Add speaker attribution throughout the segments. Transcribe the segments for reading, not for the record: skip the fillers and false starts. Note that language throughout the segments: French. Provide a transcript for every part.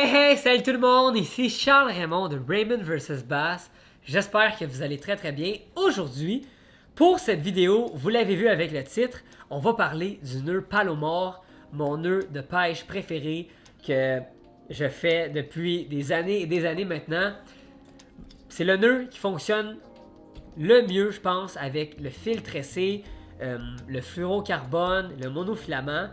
Speaker 1: Hey hey, salut tout le monde, ici Charles Raymond de Raymond vs Bass. J'espère que vous allez très très bien. Aujourd'hui, pour cette vidéo, vous l'avez vu avec le titre, on va parler du nœud Palomar, mon nœud de pêche préféré que je fais depuis des années et des années maintenant. C'est le nœud qui fonctionne le mieux, je pense, avec le fil tressé, le fluorocarbone, le monofilament.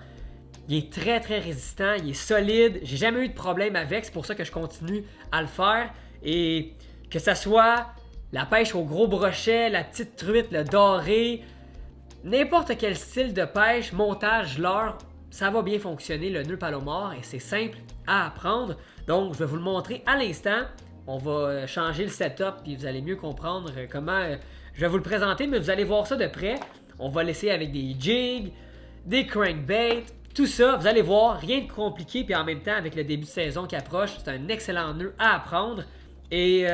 Speaker 1: Il est très très résistant, il est solide, j'ai jamais eu de problème avec, c'est pour ça que je continue à le faire. Et que ça soit la pêche au gros brochet, la petite truite, le doré, n'importe quel style de pêche, montage, leurre, ça va bien fonctionner le nœud Palomar et c'est simple à apprendre. Donc je vais vous le montrer à l'instant. On va changer le setup puis vous allez mieux comprendre comment je vais vous le présenter, mais vous allez voir ça de près. On va l'essayer avec des jigs, des crankbaits, tout ça, vous allez voir, rien de compliqué, puis en même temps, avec le début de saison qui approche, c'est un excellent nœud à apprendre. Et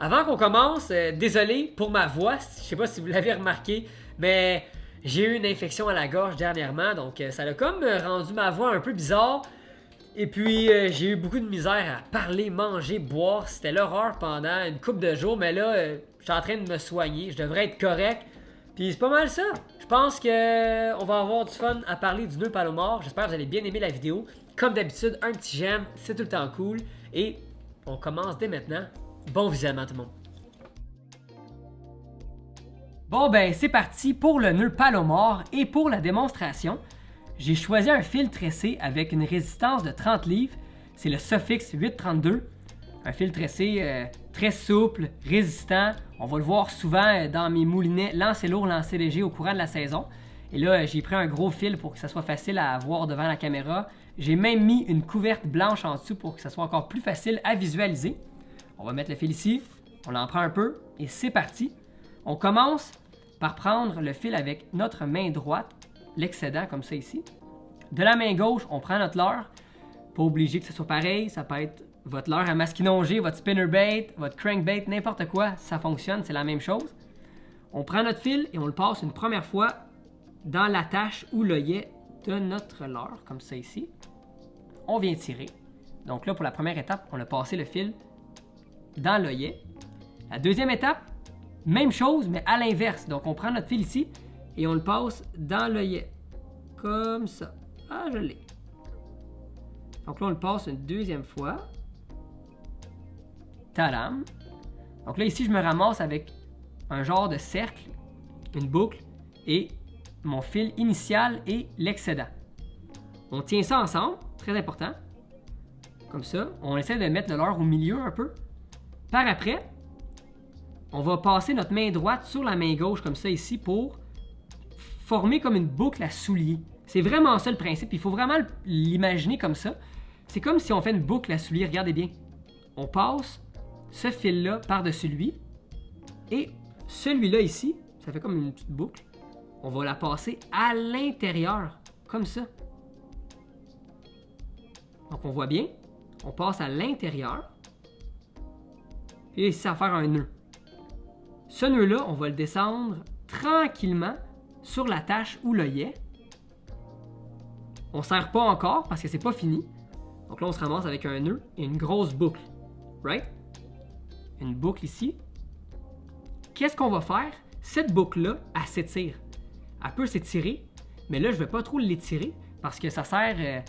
Speaker 1: avant qu'on commence, désolé pour ma voix, je sais pas si vous l'avez remarqué, mais j'ai eu une infection à la gorge dernièrement, donc ça a comme rendu ma voix un peu bizarre. Et puis, j'ai eu beaucoup de misère à parler, manger, boire, c'était l'horreur pendant une couple de jours, mais là, je suis en train de me soigner, je devrais être correct. Puis c'est pas mal ça. Je pense qu'on va avoir du fun à parler du nœud Palomar. J'espère que vous allez bien aimer la vidéo. Comme d'habitude, un petit j'aime, c'est tout le temps cool. Et on commence dès maintenant. Bon visionnement tout le monde. Bon ben c'est parti pour le nœud Palomar et pour la démonstration. J'ai choisi un fil tressé avec une résistance de 30 livres. C'est le Sofix 832. Un fil tressé très souple, résistant. On va le voir souvent dans mes moulinets lancer lourd, lancer léger au courant de la saison. Et là, j'ai pris un gros fil pour que ça soit facile à voir devant la caméra. J'ai même mis une couverte blanche en dessous pour que ça soit encore plus facile à visualiser. On va mettre le fil ici, on en prend un peu et c'est parti. On commence par prendre le fil avec notre main droite, l'excédent comme ça ici. De la main gauche, on prend notre leurre. Pas obligé que ce soit pareil, ça peut être votre leurre à masquinongé, votre spinnerbait, votre crankbait, n'importe quoi, ça fonctionne, c'est la même chose. On prend notre fil et on le passe une première fois dans l'attache ou l'œillet de notre leurre, comme ça ici. On vient tirer. Donc là, pour la première étape, on a passé le fil dans l'œillet. La deuxième étape, même chose, mais à l'inverse. Donc on prend notre fil ici et on le passe dans l'œillet. Comme ça. Ah, je l'ai. Donc là, on le passe une deuxième fois. Tadam! Donc là, ici, je me ramasse avec un genre de cercle, une boucle, et mon fil initial et l'excédent. On tient ça ensemble, très important. Comme ça. On essaie de mettre le leurre au milieu un peu. Par après, on va passer notre main droite sur la main gauche, comme ça ici, pour former comme une boucle à soulier. C'est vraiment ça le principe. Il faut vraiment l'imaginer comme ça. C'est comme si on fait une boucle à soulier. Regardez bien. On passe ce fil-là par-dessus lui. Et celui-là ici, ça fait comme une petite boucle. On va la passer à l'intérieur, comme ça. Donc on voit bien. On passe à l'intérieur. Et ici, ça va faire un nœud. Ce nœud-là, on va le descendre tranquillement sur l'attache ou l'œillet. On ne serre pas encore parce que c'est pas fini. Donc là, on se ramasse avec un nœud et une grosse boucle. Right? Une boucle ici. Qu'est-ce qu'on va faire? Cette boucle-là, elle s'étire. Elle peut s'étirer, mais là, je ne vais pas trop l'étirer parce que ça sert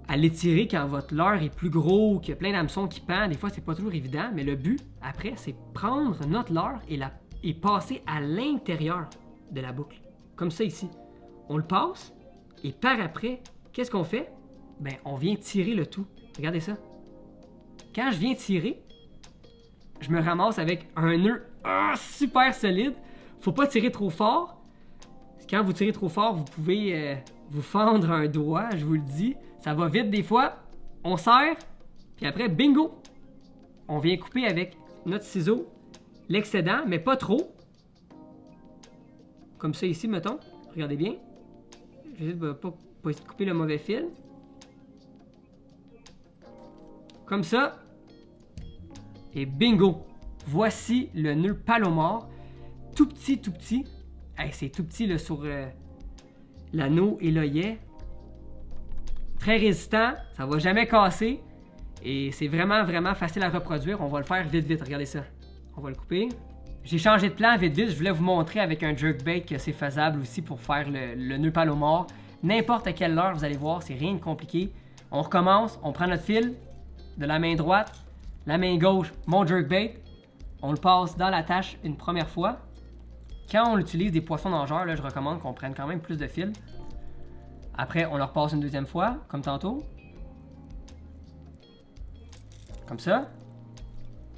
Speaker 1: à l'étirer quand votre leurre est plus gros, qu'il y a plein d'hameçons qui pendent. Des fois, c'est pas toujours évident, mais le but, après, c'est prendre notre leurre et passer à l'intérieur de la boucle. Comme ça ici. On le passe et par après, qu'est-ce qu'on fait? Ben, on vient tirer le tout. Regardez ça. Quand je viens tirer, je me ramasse avec un nœud super solide. Faut pas tirer trop fort. Quand vous tirez trop fort, vous pouvez vous fendre un doigt, je vous le dis. Ça va vite des fois. On serre, puis après, bingo! On vient couper avec notre ciseau l'excédent, mais pas trop. Comme ça ici, mettons. Regardez bien. J'essaie de pas couper le mauvais fil. Comme ça. Et bingo! Voici le nœud Palomar. Tout petit, tout petit. Hey, c'est tout petit là, sur l'anneau et l'œillet. Très résistant, ça va jamais casser. Et c'est vraiment, vraiment facile à reproduire. On va le faire vite, vite. Regardez ça. On va le couper. J'ai changé de plan vite, vite. Je voulais vous montrer avec un jerkbait que c'est faisable aussi pour faire le nœud palomar. N'importe à quelle heure, vous allez voir, c'est rien de compliqué. On recommence, on prend notre fil de la main droite, la main gauche, mon jerkbait. On le passe dans la tâche une première fois. Quand on utilise des poissons nageurs, là, je recommande qu'on prenne quand même plus de fil. Après, on le repasse une deuxième fois, comme tantôt. Comme ça.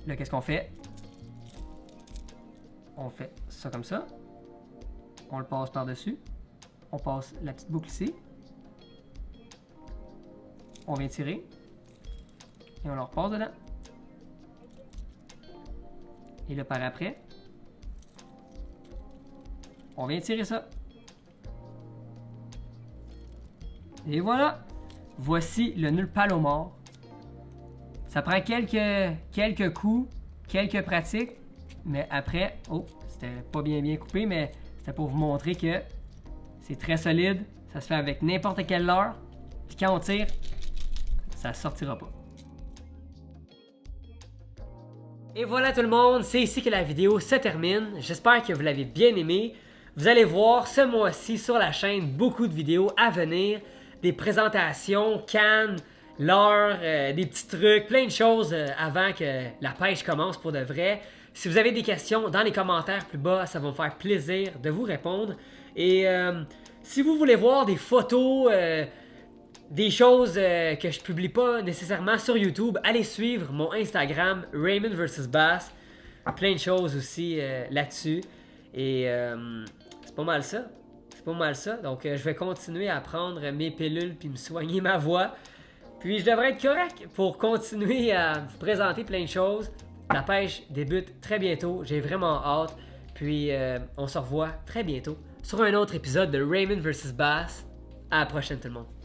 Speaker 1: Là, qu'est-ce qu'on fait? On fait ça comme ça. On le passe par-dessus. On passe la petite boucle ici. On vient tirer. Et on le repasse dedans. Et là, par après, on vient tirer ça. Et voilà. Voici le nœud palomar. Ça prend quelques coups, quelques pratiques. Mais après, oh, c'était pas bien coupé, mais c'était pour vous montrer que c'est très solide. Ça se fait avec n'importe quelle leurre. Puis quand on tire, ça sortira pas. Et voilà tout le monde, c'est ici que la vidéo se termine. J'espère que vous l'avez bien aimé. Vous allez voir ce mois-ci sur la chaîne beaucoup de vidéos à venir. Des présentations, cannes, leurres, des petits trucs, plein de choses avant que la pêche commence pour de vrai. Si vous avez des questions dans les commentaires plus bas, ça va me faire plaisir de vous répondre. Et si vous voulez voir des photos, des choses que je publie pas nécessairement sur YouTube, allez suivre mon Instagram Raymond vs Bass. Plein de choses aussi là-dessus. Et c'est pas mal ça. C'est pas mal ça. Donc je vais continuer à prendre mes pilules puis me soigner ma voix. Puis je devrais être correct pour continuer à vous présenter plein de choses. La pêche débute très bientôt. J'ai vraiment hâte. Puis on se revoit très bientôt sur un autre épisode de Raymond vs Bass. À la prochaine tout le monde.